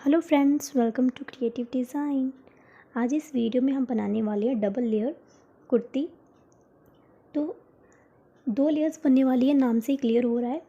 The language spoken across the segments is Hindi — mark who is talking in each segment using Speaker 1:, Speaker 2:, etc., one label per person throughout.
Speaker 1: Hello friends, welcome to creative design. आज इस वीडियो में हम बनाने वाले हैं डबल लेयर कुर्ती। तो 2 लेयर्स बनने वाली है, नाम से ही क्लियर हो रहा है।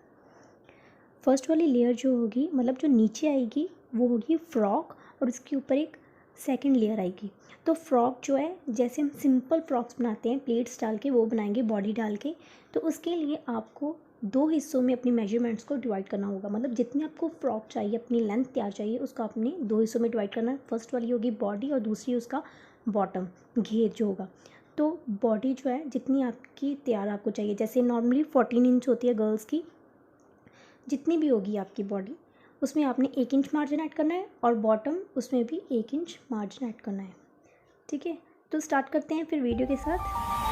Speaker 1: फर्स्ट वाली लेयर जो होगी, मतलब जो नीचे आएगी, वो होगी फ्रॉक और उसके ऊपर एक सेकंड लेयर आएगी। तो फ्रॉक जो है, जैसे हम सिंपल फ्रॉक्स बनाते हैं प्लेट्स डाल के, वो बनाएंगे बॉडी डाल के। तो उसके लिए आपको 2 हिस्सों में अपनी मेजरमेंट्स को डिवाइड करना होगा। मतलब जितनी आपको फ्रॉक चाहिए, अपनी लेंथ तैयार चाहिए, उसको आपने 2 हिस्सों में डिवाइड करना है। फर्स्ट वाली होगी बॉडी और दूसरी उसका बॉटम, घेर जो होगा। तो बॉडी जो है, जितनी आपकी तैयार आपको चाहिए, जैसे नॉर्मली 14 इंच होती है गर्ल्स की, जितनी भी होगी आपकी बॉडी, उसमें आपने 1 इंच मार्जिन ऐड करना है और बॉटम उसमें भी 1 इंच मार्जिन ऐड करना है। ठीक है, तो स्टार्ट करते हैं फिर वीडियो के साथ।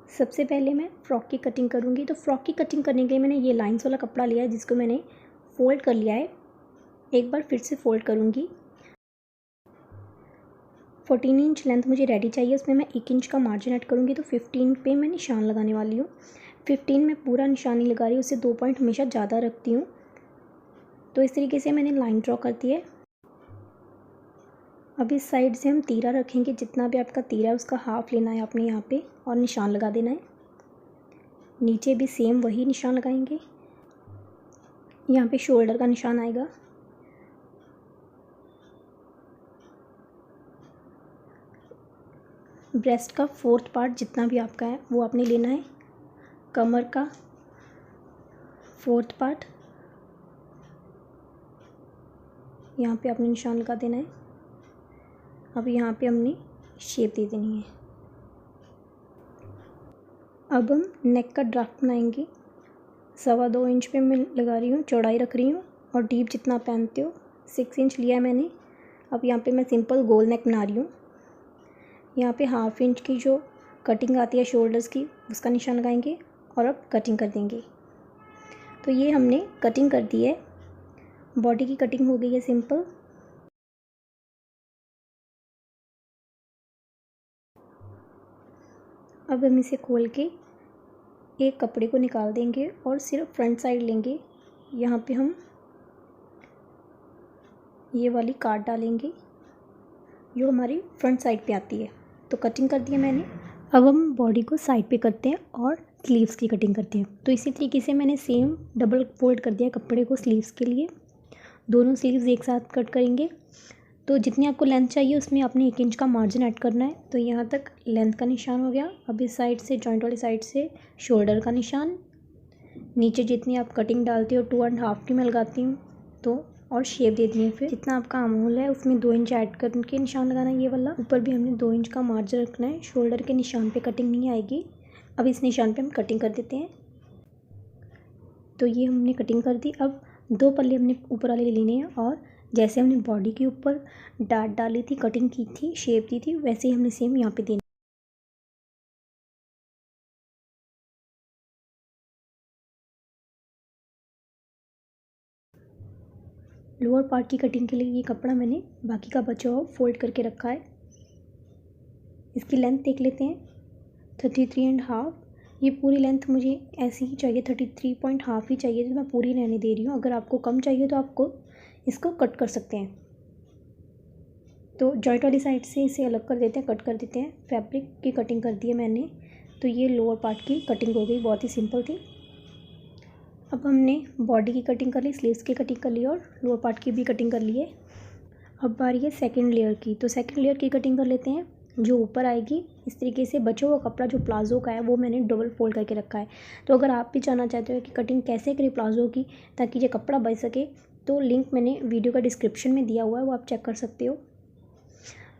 Speaker 1: सबसे पहले मैं फ़्रॉक की कटिंग करूँगी। तो फ़्रॉक की कटिंग करने के लिए मैंने ये लाइन्स वाला कपड़ा लिया है, जिसको मैंने फ़ोल्ड कर लिया है। एक बार फिर से फ़ोल्ड करूँगी। 14 इंच लेंथ मुझे रेडी चाहिए, उसमें मैं 1 इंच का मार्जिन ऐड करूँगी। तो 15 पे मैं निशान लगाने वाली हूँ। 15 में पूरा निशान नहीं लगा रही हूँ, उससे 2 पॉइंट हमेशा ज़्यादा रखती हूँ। तो इस तरीके से मैंने लाइन ड्रॉ कर दी है। अब इस साइड से हम तीरा रखेंगे, जितना भी आपका तीरा है उसका हाफ लेना है आपने यहाँ पे और निशान लगा देना है। नीचे भी सेम वही निशान लगाएंगे। यहाँ पे शोल्डर का निशान आएगा। ब्रेस्ट का 4th पार्ट जितना भी आपका है वो आपने लेना है। कमर का 4th पार्ट यहाँ पे आपने निशान लगा देना है। अब यहाँ पे हमने शेप दे देनी है। अब हम नेक का ड्राफ्ट बनाएंगे। 2.25 इंच पे मैं लगा रही हूँ, चौड़ाई रख रही हूँ और डीप जितना पहनते हो 6 इंच लिया है मैंने। अब यहाँ पे मैं सिंपल गोल नेक बना रही हूँ। यहाँ पे 1/2 इंच की जो कटिंग आती है शोल्डर्स की, उसका निशान लगाएंगे और अब कटिंग कर देंगे। तो ये हमने कटिंग कर दी है। बॉडी की कटिंग हो गई है सिंपल। अब हम इसे खोल के एक कपड़े को निकाल देंगे और सिर्फ फ्रंट साइड लेंगे। यहाँ पे हम ये वाली काट डालेंगे जो हमारी फ्रंट साइड पे आती है। तो कटिंग कर दी है मैंने। अब हम बॉडी को साइड पे करते हैं और स्लीव्स की कटिंग करते हैं। तो इसी तरीके से मैंने सेम डबल फोल्ड कर दिया कपड़े को स्लीव्स के लिए। दोनों स्लीव्स एक साथ कट करेंगे। तो जितनी आपको लेंथ चाहिए उसमें आपने 1 इंच का मार्जिन ऐड करना है। तो यहाँ तक लेंथ का निशान हो गया। अब इस साइड से, जॉइंट वाली साइड से शोल्डर का निशान। नीचे जितनी आप कटिंग डालती हो 2.5 की मैं लगाती हूँ, तो और शेप दे दी है। फिर जितना आपका आर्महोल है उसमें 2 इंच ऐड करके निशान लगाना है ये वाला। ऊपर भी हमने 2 इंच का मार्जिन रखना है। शोल्डर के निशान पे कटिंग नहीं आएगी। अब इस निशान पे हम कटिंग कर देते हैं। तो ये हमने कटिंग कर दी। अब 2 पल्ले हमने ऊपर वाले लेने हैं और जैसे हमने बॉडी के ऊपर डाट डाली थी, कटिंग की थी, शेप दी थी, वैसे ही हमने सेम यहाँ पे देना। लोअर पार्ट की कटिंग के लिए ये कपड़ा मैंने बाकी का बचा हुआ फोल्ड करके रखा है। इसकी लेंथ देख लेते हैं, 33.5। ये पूरी लेंथ मुझे ऐसी ही चाहिए, 33.5 ही चाहिए, तो मैं पूरी रहने दे रही हूँ। अगर आपको कम चाहिए तो आपको इसको कट कर सकते हैं। तो जॉइंट वाली साइड से इसे अलग कर देते हैं, कट कर देते हैं। फैब्रिक की कटिंग कर दी है मैंने। तो ये लोअर पार्ट की कटिंग हो गई, बहुत ही सिंपल थी। अब हमने बॉडी की कटिंग कर ली, स्लीव्स की कटिंग कर ली और लोअर पार्ट की भी कटिंग कर ली है। अब बारी है सेकंड लेयर की। तो सेकंड लेयर की कटिंग कर लेते हैं। जो ऊपर आएगी, इस तरीके से बचा हुआ कपड़ा जो प्लाजो का है वो मैंने डबल फोल्ड करके रखा है। तो अगर आप भी जानना चाहते हो कि कटिंग कैसे करें प्लाजो की ताकि ये कपड़ा बच सके, तो लिंक मैंने वीडियो का डिस्क्रिप्शन में दिया हुआ है, वो आप चेक कर सकते हो।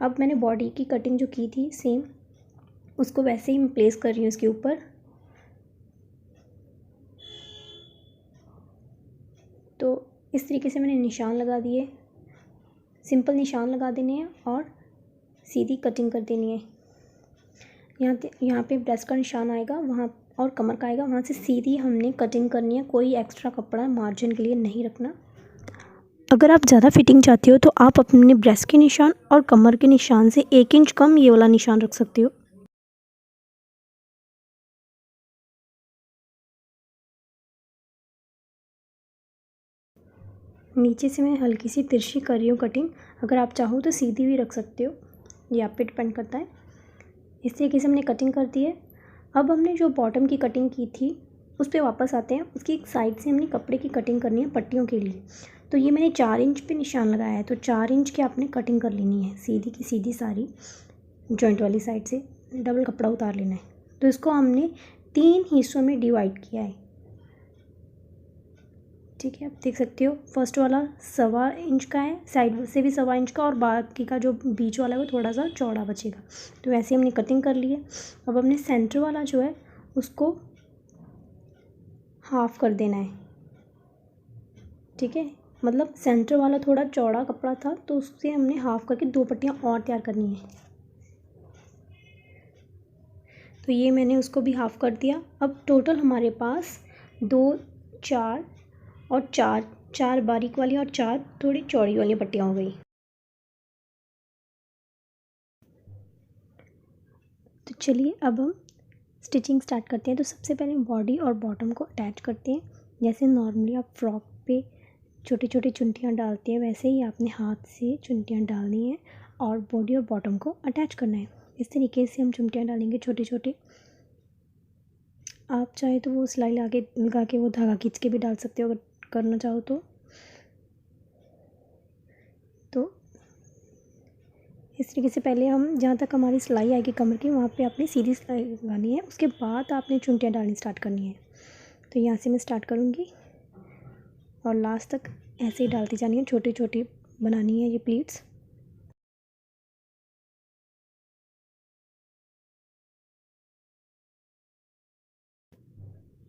Speaker 1: अब मैंने बॉडी की कटिंग जो की थी सेम, उसको वैसे ही मैं प्लेस कर रही हूँ इसके ऊपर। तो इस तरीके से मैंने निशान लगा दिए। सिंपल निशान लगा देने हैं और सीधी कटिंग कर देनी है। यहाँ पे ब्रेस्ट का निशान आएगा वहाँ, और कमर का आएगा, वहाँ से सीधी हमने कटिंग करनी है। कोई एक्स्ट्रा कपड़ा मार्जिन के लिए नहीं रखना। अगर आप ज़्यादा फिटिंग चाहते हो तो आप अपने ब्रेस्ट के निशान और कमर के निशान से 1 इंच कम ये वाला निशान रख सकते हो। नीचे से मैं हल्की सी तिरछी कर रही हूँ कटिंग। अगर आप चाहो तो सीधी भी रख सकते हो, ये आप पे डिपेंड करता है। इस तरीके से हमने कटिंग कर दी है। अब हमने जो बॉटम की कटिंग की थी उस पर वापस आते हैं। उसकी एक साइड से हमने कपड़े की कटिंग करनी है पट्टियों के लिए। तो ये मैंने 4 इंच पे निशान लगाया है, तो 4 इंच की आपने कटिंग कर लेनी है सीधी की सीधी सारी जॉइंट वाली साइड से डबल कपड़ा उतार लेना है। तो इसको हमने 3 हिस्सों में डिवाइड किया है। ठीक है, आप देख सकते हो फर्स्ट वाला 1.25 इंच का है, साइड से भी 1.25 इंच का, और बाकी का जो बीच वाला है वो थोड़ा सा चौड़ा बचेगा। तो वैसे हमने कटिंग कर ली है। अब हमने सेंटर वाला जो है उसको हाफ़ कर देना है। ठीक है, मतलब सेंटर वाला थोड़ा चौड़ा कपड़ा था तो उससे हमने हाफ़ करके 2 पट्टियाँ और तैयार करनी है। तो ये मैंने उसको भी हाफ़ कर दिया। अब टोटल हमारे पास 2, 4 और 4 बारीक वाली और 4 थोड़ी चौड़ी वाली पट्टियाँ हो गई। तो चलिए अब हम स्टिचिंग स्टार्ट करते हैं। तो सबसे पहले बॉडी और बॉटम को अटैच करते हैं। जैसे नॉर्मली आप फ्रॉक पे छोटी छोटी चुनटियाँ डालते हैं वैसे ही आपने हाथ से चुनटियाँ डालनी है और बॉडी और बॉटम को अटैच करना है। इस तरीके से हम चुनटियाँ डालेंगे छोटी छोटी। आप चाहे तो वो सिलाई लगा के वो धागा खींच के भी डाल सकते हो अगर करना चाहो तो इस तरीके से पहले हम जहाँ तक हमारी सिलाई आएगी कमर की वहाँ पे आपने सीधी सिलाई लगानी है। उसके बाद आपने चुनटियाँ डालनी स्टार्ट करनी है। तो यहाँ से मैं स्टार्ट करूँगी और लास्ट तक ऐसे ही डालती जानी है, छोटी छोटी बनानी है ये प्लीट्स।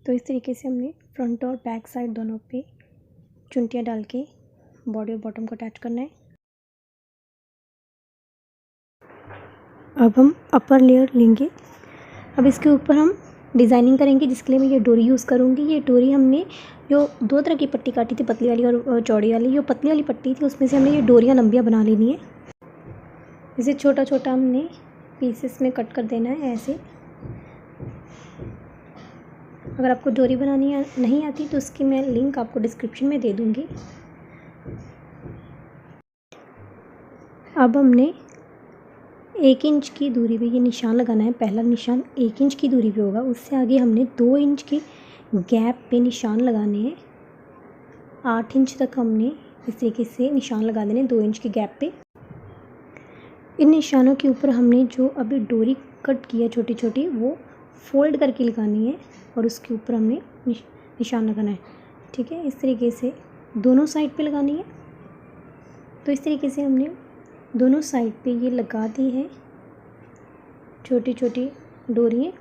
Speaker 1: तो इस तरीके से हमने फ्रंट और बैक साइड दोनों पे चुनटियाँ डाल के बॉडी और बॉटम को अटैच करना है। अब हम अपर लेयर लेंगे। अब इसके ऊपर हम डिज़ाइनिंग करेंगे जिसके लिए मैं ये डोरी यूज़ करूँगी। ये डोरी हमने जो 2 तरह की पट्टी काटी थी, पतली वाली और चौड़ी वाली। जो पतली वाली पट्टी थी उसमें से हमने ये डोरियाँ लंबियाँ बना लेनी है। इसे छोटा छोटा हमने पीसेस में कट कर देना है ऐसे। अगर आपको डोरी बनानी नहीं आती तो उसकी मैं लिंक आपको डिस्क्रिप्शन में दे दूँगी। अब हमने 1 इंच की दूरी पे ये निशान लगाना है। पहला निशान 1 इंच की दूरी पे होगा, उससे आगे हमने 2 इंच के गैप पे निशान लगाने हैं। 8 इंच तक हमने इस तरीके से निशान लगा देने 2 इंच के गैप पे। इन निशानों के ऊपर हमने जो अभी डोरी कट की है छोटी छोटी वो फोल्ड करके लगानी है और उसके ऊपर हमने निशान लगाना है। ठीक है, इस तरीके से दोनों साइड पे लगानी है। तो इस तरीके से हमने दोनों साइड पे ये लगा दी है छोटी छोटी डोरियाँ।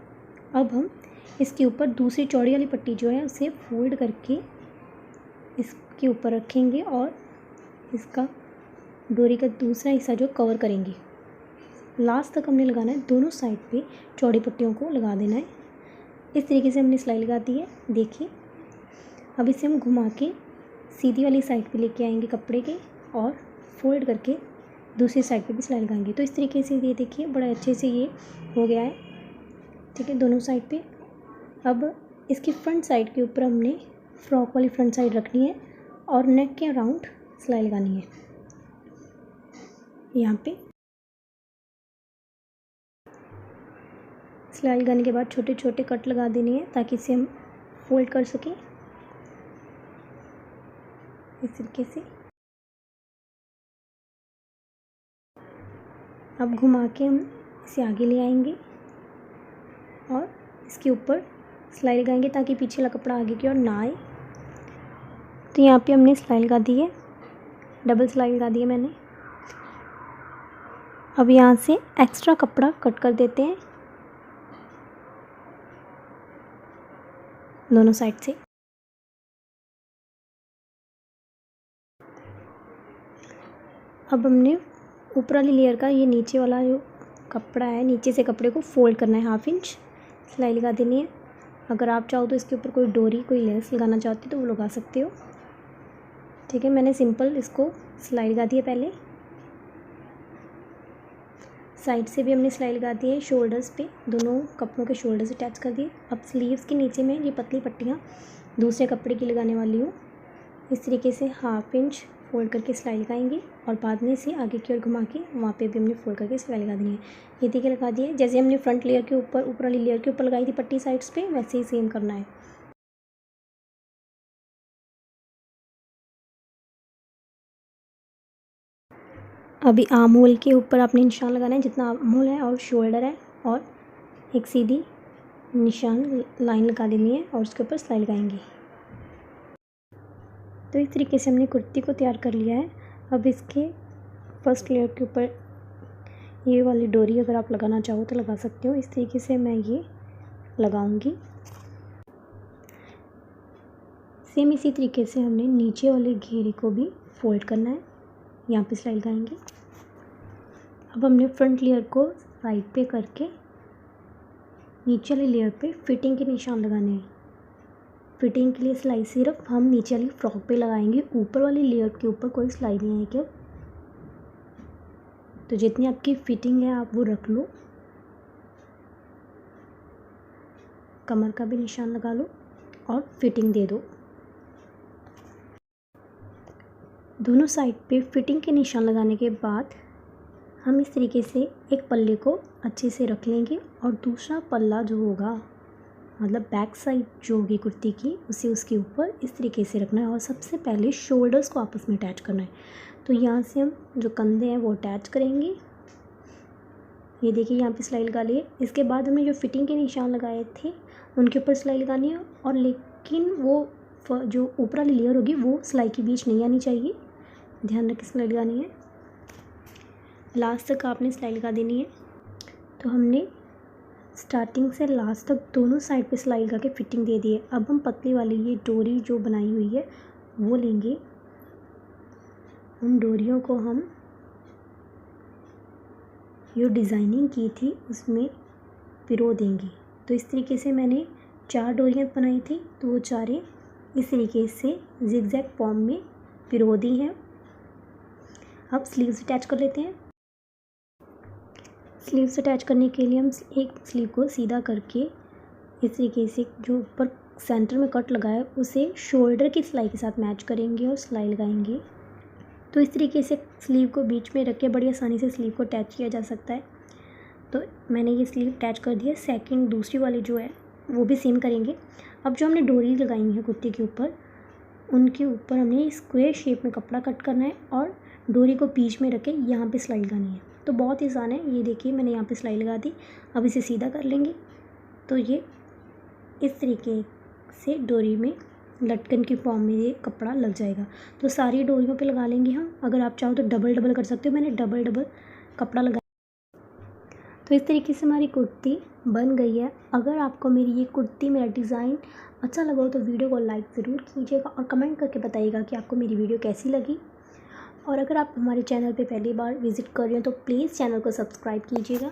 Speaker 1: अब हम इसके ऊपर दूसरी चौड़ी वाली पट्टी जो है उसे फोल्ड करके इसके ऊपर रखेंगे और इसका डोरी का दूसरा हिस्सा जो कवर करेंगे। लास्ट तक हमने लगाना है, दोनों साइड पे चौड़ी पट्टियों को लगा देना है। इस तरीके से हमने सिलाई लगा दी है, देखिए। अब इसे हम घुमा के सीधी वाली साइड पे लेके आएंगे कपड़े के और फोल्ड करके दूसरी साइड पे भी सिलाई लगाएंगे। तो इस तरीके से ये देखिए बड़ा अच्छे से ये हो गया है। ठीक है, दोनों साइड पे। अब इसकी फ्रंट साइड के ऊपर हमने फ्रॉक वाली फ्रंट साइड रखनी है और नेक के अराउंड सिलाई लगानी है यहाँ पे। सिलाई लगाने के बाद छोटे छोटे कट लगा देने हैं ताकि इसे हम फोल्ड कर सकें इस तरीके से। अब घुमा के हम इसे आगे ले आएंगे और इसके ऊपर सिलाई लगाएंगे ताकि पीछे वाला कपड़ा आगे की ओर ना आए। तो यहाँ पे हमने सिलाई लगा दी है, डबल सिलाई लगा दी है मैंने। अब यहाँ से एक्स्ट्रा कपड़ा कट कर देते हैं दोनों साइड से। अब हमने ऊपर वाली लेयर का ये नीचे वाला जो कपड़ा है, नीचे से कपड़े को फोल्ड करना है, 1/2 इंच सिलाई लगा देनी है। अगर आप चाहो तो इसके ऊपर कोई डोरी कोई लेस लगाना चाहते हो तो वो लगा सकते हो। ठीक है, मैंने सिंपल इसको सिलाई लगा दी है। पहले साइड से भी हमने सिलाई लगा दी है, शोल्डर्स पे दोनों कपड़ों के शोल्डर्स अटैच कर दिए। अब स्लीव्स के नीचे में ये पतली पट्टियाँ दूसरे कपड़े की लगाने वाली हूँ। इस तरीके से 1/2 इंच फोल्ड करके सिलाई लगाएंगे और बाद में इसे आगे की ओर घुमा के वहाँ पे भी हमने फोल्ड करके सिलाई लगा देनी है। ये देखिए लगा दिए। जैसे हमने फ्रंट लेयर के ऊपर वाली लेयर के ऊपर लगाई थी पट्टी साइड्स पे, वैसे ही सेम करना है। अभी आर्म होल के ऊपर आपने निशान लगाना है जितना आर्म होल है और शोल्डर है, और एक सीधी निशान लाइन लगा देनी है और उसके ऊपर सिलाई लगाएंगे। तो इस तरीके से हमने कुर्ती को तैयार कर लिया है। अब इसके फर्स्ट लेयर के ऊपर ये वाली डोरी अगर आप लगाना चाहो तो लगा सकते हो। इस तरीके से मैं ये लगाऊंगी। सेम इसी तरीके से हमने नीचे वाले घेरे को भी फोल्ड करना है, यहाँ पे सिलाई लगाएंगे। अब हमने फ्रंट लेयर को साइड पे करके नीचे वाली लेयर पे फिटिंग के निशान लगाने हैं। फिटिंग के लिए सिलाई सिर्फ हम नीचे वाली फ्रॉक पे लगाएंगे, ऊपर वाली लेयर के ऊपर कोई सिलाई नहीं है क्या। तो जितनी आपकी फिटिंग है आप वो रख लो। कमर का भी निशान लगा लो और फिटिंग दे दो। दोनों साइड पे फिटिंग के निशान लगाने के बाद हम इस तरीके से एक पल्ले को अच्छे से रख लेंगे और दूसरा पल्ला जो होगा, मतलब बैक साइड जो होगी कुर्ती की, उसे उसके ऊपर इस तरीके से रखना है और सबसे पहले शोल्डर्स को आपस में अटैच करना है। तो यहाँ से हम जो कंधे हैं वो अटैच करेंगे। ये देखिए यहाँ पे सिलाई लगा लिए। इसके बाद हमने जो फिटिंग के निशान लगाए थे उनके ऊपर सिलाई लगानी है, और लेकिन वो जो ऊपर वाली लेयर होगी वो सिलाई के बीच नहीं आनी चाहिए, ध्यान रख सिलाई लगानी है। लास्ट तक आपने सिलाई लगा देनी है। तो हमने स्टार्टिंग से लास्ट तक दोनों साइड पे सिलाई लगा के फिटिंग दे दी है। अब हम पतली वाली ये डोरी जो बनाई हुई है वो लेंगे। उन डोरियों को हम जो डिज़ाइनिंग की थी उसमें पिरो देंगे। तो इस तरीके से मैंने 4 डोरियाँ बनाई थी, तो वो चारें इस तरीके से जिगजैग फॉर्म में पिरो दी हैं। अब स्लीव्स अटैच कर लेते हैं। स्लीव्स अटैच करने के लिए हम एक स्लीव को सीधा करके इस तरीके से जो ऊपर सेंटर में कट लगा है उसे शोल्डर की सिलाई के साथ मैच करेंगे और सिलाई लगाएंगे। तो इस तरीके से स्लीव को बीच में रख के बड़ी आसानी से स्लीव को अटैच किया जा सकता है। तो मैंने ये स्लीव अटैच कर दिया। सेकंड दूसरी वाली जो है वो भी सेम करेंगे। अब जो हमने डोरी लगाई है कुर्ती के ऊपर, उनके ऊपर हमने स्क्वायर शेप में कपड़ा कट करना है और डोरी को बीच में रख के यहाँ पे सिलाई लगानी है। तो बहुत ही आसान है। ये देखिए मैंने यहाँ पे सिलाई लगा दी। अब इसे सीधा कर लेंगे तो ये इस तरीके से डोरी में लटकन की फॉर्म में ये कपड़ा लग जाएगा। तो सारी डोरियों पे लगा लेंगे हम। अगर आप चाहो तो डबल कर सकते हो, मैंने डबल कपड़ा लगा। तो इस तरीके से हमारी कुर्ती बन गई है। अगर आपको मेरी ये कुर्ती, मेरा डिज़ाइन अच्छा लगा हो तो वीडियो को लाइक ज़रूर कीजिएगा और कमेंट करके बताइएगा कि आपको मेरी वीडियो कैसी लगी। और अगर आप हमारे चैनल पे पहली बार विज़िट कर रहे हो तो प्लीज़ चैनल को सब्सक्राइब कीजिएगा।